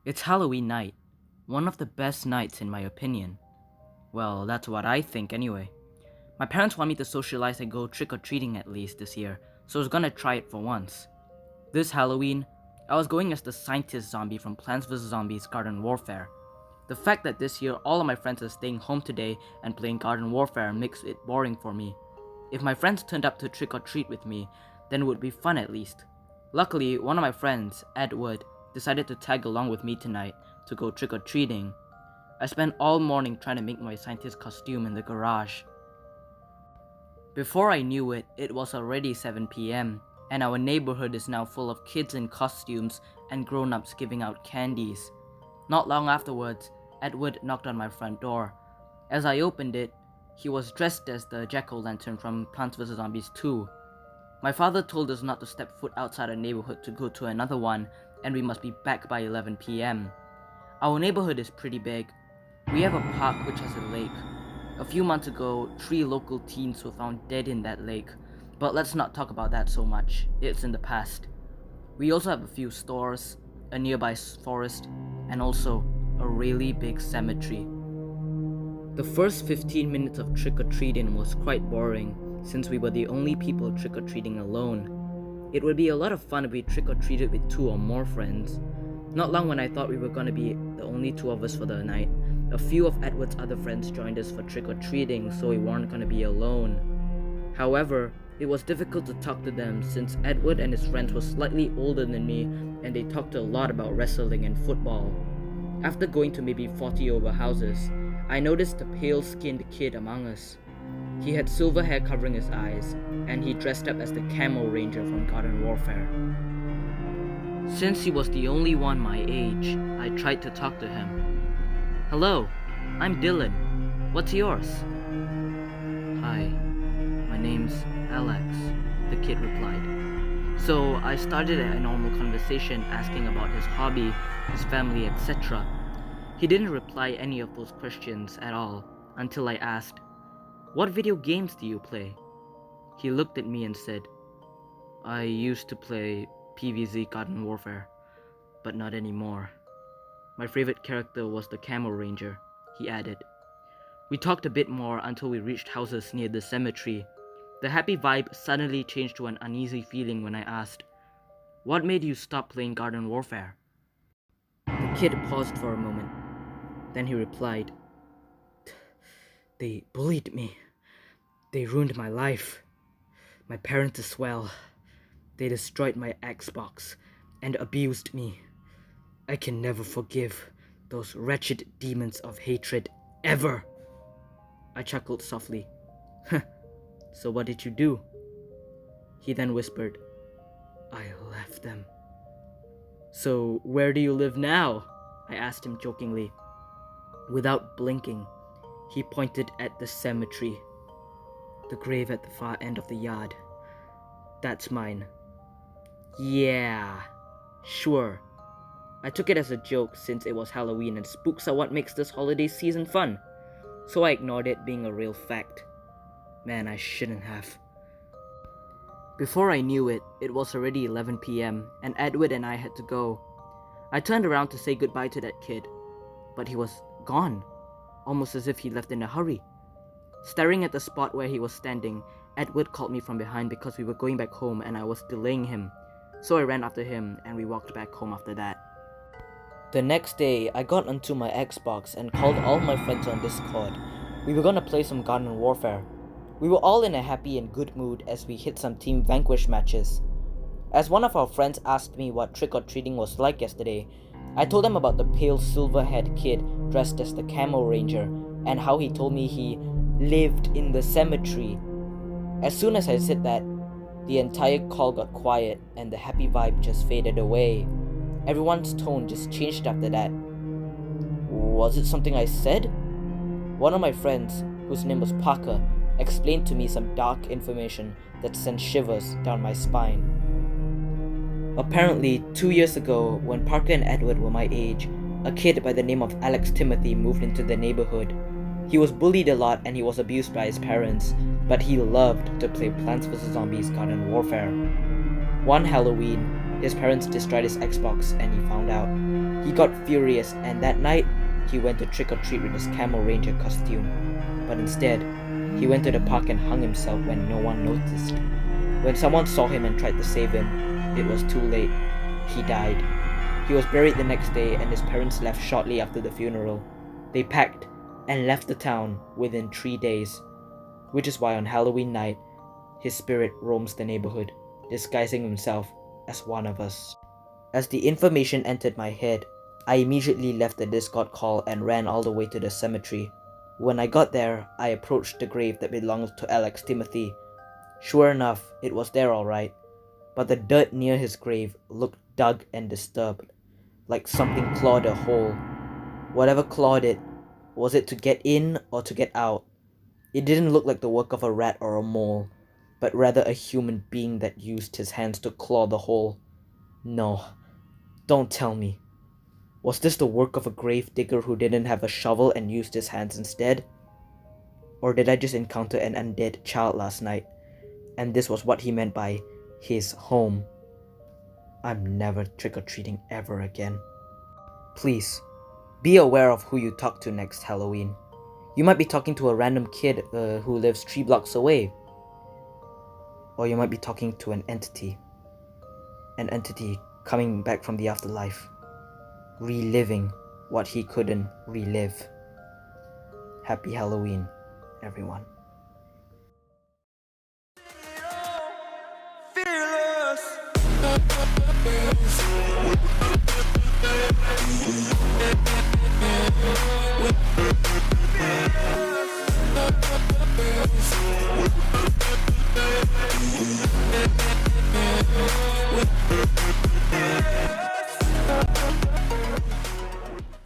It's Halloween night, one of the best nights in my opinion. Well, that's what I think anyway. My parents want me to socialize and go trick-or-treating at least this year, so I was gonna try it for once. This Halloween, I was going as the scientist zombie from Plants vs. Zombies Garden Warfare. The fact that this year all of my friends are staying home today and playing Garden Warfare makes it boring for me. If my friends turned up to trick-or-treat with me, then it would be fun at least. Luckily, one of my friends, Edward, decided to tag along with me tonight to go trick-or-treating. I spent all morning trying to make my scientist costume in the garage. Before I knew it, it was already 7 p.m, and our neighborhood is now full of kids in costumes and grown-ups giving out candies. Not long afterwards, Edward knocked on my front door. As I opened it, he was dressed as the jack-o'-lantern from Plants vs. Zombies 2. My father told us not to step foot outside our neighborhood to go to another one, and we must be back by 11 p.m. Our neighborhood is pretty big. We have a park which has a lake. A few months ago, 3 local teens were found dead in that lake, but let's not talk about that so much, it's in the past. We also have a few stores, a nearby forest, and also a really big cemetery. The first 15 minutes of trick-or-treating was quite boring, since we were the only people trick-or-treating alone. It would be a lot of fun if we trick-or-treated with 2 or more friends. Not long when I thought we were gonna be the only 2 of us for the night, a few of Edward's other friends joined us for trick-or-treating, so we weren't gonna be alone. However, it was difficult to talk to them since Edward and his friends were slightly older than me and they talked a lot about wrestling and football. After going to maybe 40 over houses, I noticed a pale-skinned kid among us. He had silver hair covering his eyes, and he dressed up as the Camo Ranger from Garden Warfare. Since he was the only one my age, I tried to talk to him. "Hello, I'm Dylan. What's yours?" "Hi, my name's Alex," the kid replied. So I started a normal conversation asking about his hobby, his family, etc. He didn't reply any of those questions at all until I asked, "What video games do you play?" He looked at me and said, "I used to play PvZ Garden Warfare, but not anymore. My favorite character was the Camo Ranger," he added. We talked a bit more until we reached houses near the cemetery. The happy vibe suddenly changed to an uneasy feeling when I asked, "What made you stop playing Garden Warfare?" The kid paused for a moment. Then he replied, "They bullied me. They ruined my life. My parents as well. They destroyed my Xbox and abused me. I can never forgive those wretched demons of hatred, ever." I chuckled softly. "So what did you do?" He then whispered, "I left them." "So where do you live now?" I asked him jokingly. Without blinking, he pointed at the cemetery. "The grave at the far end of the yard. That's mine." "Yeah, sure." I took it as a joke since it was Halloween and spooks are what makes this holiday season fun, so I ignored it being a real fact. Man, I shouldn't have. Before I knew it, it was already 11 p.m. and Edward and I had to go. I turned around to say goodbye to that kid, but he was gone, almost as if he left in a hurry. Staring at the spot where he was standing, Edward called me from behind because we were going back home and I was delaying him, so I ran after him and we walked back home after that. The next day, I got onto my Xbox and called all my friends on Discord. We were gonna play some Garden Warfare. We were all in a happy and good mood as we hit some Team Vanquish matches. As one of our friends asked me what trick-or-treating was like yesterday, I told them about the pale silver-haired kid dressed as the Camo Ranger and how he told me he lived in the cemetery. As soon as I said that, the entire call got quiet and the happy vibe just faded away. Everyone's tone just changed after that. Was it something I said? One of my friends, whose name was Parker, explained to me some dark information that sent shivers down my spine. Apparently, 2 years ago, when Parker and Edward were my age, a kid by the name of Alex Timothy moved into the neighborhood. He was bullied a lot and he was abused by his parents, but he loved to play Plants vs. Zombies Garden Warfare. One Halloween, his parents destroyed his Xbox and he found out. He got furious, and that night, he went to trick-or-treat with his Camel Ranger costume. But instead, he went to the park and hung himself when no one noticed. When someone saw him and tried to save him, it was too late. He died. He was buried the next day, and his parents left shortly after the funeral. They packed and left the town within 3 days, which is why on Halloween night, his spirit roams the neighborhood, disguising himself as one of us. As the information entered my head, I immediately left the Discord call and ran all the way to the cemetery. When I got there, I approached the grave that belonged to Alex Timothy. Sure enough, it was there alright, but the dirt near his grave looked dug and disturbed, like something clawed a hole. Whatever clawed it, was it to get in or to get out? It didn't look like the work of a rat or a mole, but rather a human being that used his hands to claw the hole. No, don't tell me. Was this the work of a grave digger who didn't have a shovel and used his hands instead? Or did I just encounter an undead child last night, and this was what he meant by his home? I'm never trick-or-treating ever again. Please, be aware of who you talk to next Halloween. You might be talking to a random kid who lives 3 blocks away. Or you might be talking to an entity. An entity coming back from the afterlife, reliving what he couldn't relive. Happy Halloween, everyone.